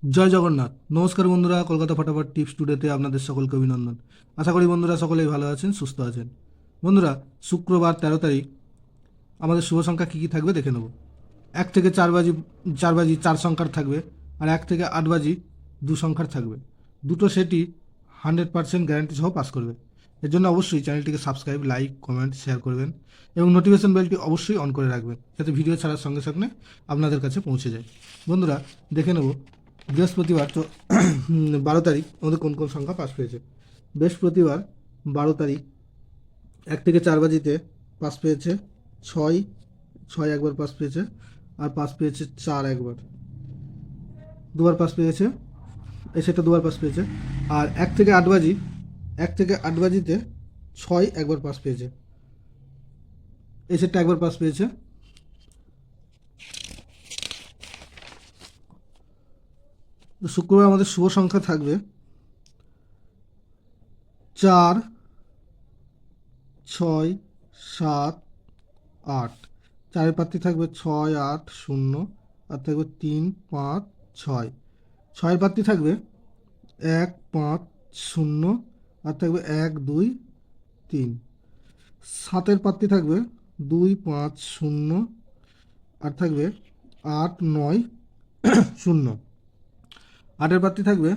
জয় জগন্নাথ। নমস্কার বন্ধুরা, কলকাতা ফটাফট টিপস টুডেতে আপনাদের সকলকে অভিনন্দন। আশা করি বন্ধুরা সকলেই ভালো আছেন, সুস্থ আছেন। বন্ধুরা, শুক্রবার 13 তারিখ আমাদের শুভ সংখ্যা কী কী থাকবে দেখে নেব। 1 থেকে 4 বাজি 4 সংখ্যার থাকবে, আর 1 থেকে 8 বাজি 2 সংখ্যার থাকবে। দুটো সেটই 100% গ্যারান্টি সহ পাস করবে। এর জন্য অবশ্যই চ্যানেলটিকে সাবস্ক্রাইব, লাইক, কমেন্ট, শেয়ার করবেন এবং নোটিফিকেশন বেলটি অবশ্যই অন করে রাখবেন, যাতে ভিডিও ছাড়ার সঙ্গে সঙ্গে আপনাদের কাছে পৌঁছে যায়। বন্ধুরা, দেখে নেব বৃহস্পতিবার তো 12 তারিখ আমাদের কোন কোন সংখ্যা পাস পেয়েছে। বৃহস্পতিবার 12 তারিখ 1 থেকে 4 বাজিতে পাস পেয়েছে 6, 6 একবার পাস পেয়েছে, আর পাস পেয়েছে 4 একবার, দুবার পাস পেয়েছে, সেটা দুবার পাস পেয়েছে। আর 1 থেকে 8 বাজিতে 6 একবার পাস পেয়েছে, এই সেটটা একবার পাস পেয়েছে। তো শুক্রবার আমাদের শুভ সংখ্যা থাকবে 4, 6, 7, 8। চারের পাত্রী থাকবে 6, 8, 0, আর থাকবে 3, 5, 6। ছয়ের পাত্রী থাকবে 1, 5, 0, আর থাকবে 1, 2, 3। সাতের পাত্রী থাকবে 2, 5, 0, আর থাকবে 8, 9, 0। আটের পাত্রী থাকবে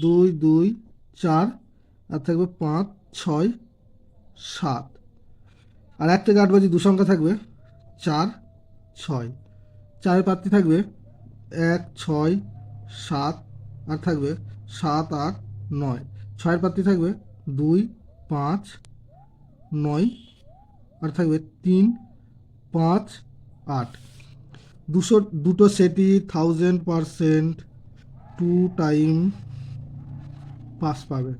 2, 2, 4, আর থাকবে 5, 6, 7। আর 1 থেকে 8 বাজি 2 সংখ্যা থাকবে 4, 6। চারের পাত্রী থাকবে 1, 6, 7, আর থাকবে 7, 8, 9। ছয়ের পাত্রী থাকবে 2, 5, 9, আর থাকবে 3, 5, 8। দুটো সেটই 1000% 2 টাইম পাস পাবে।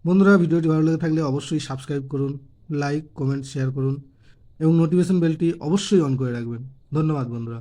বন্ধুরা, ভিডিওটি ভালো লেগে থাকলে অবশ্যই সাবস্ক্রাইব করুন, লাইক, কমেন্ট, শেয়ার করুন এবং নোটিফিকেশন বেলটি অবশ্যই অন করে রাখবেন। ধন্যবাদ বন্ধুরা।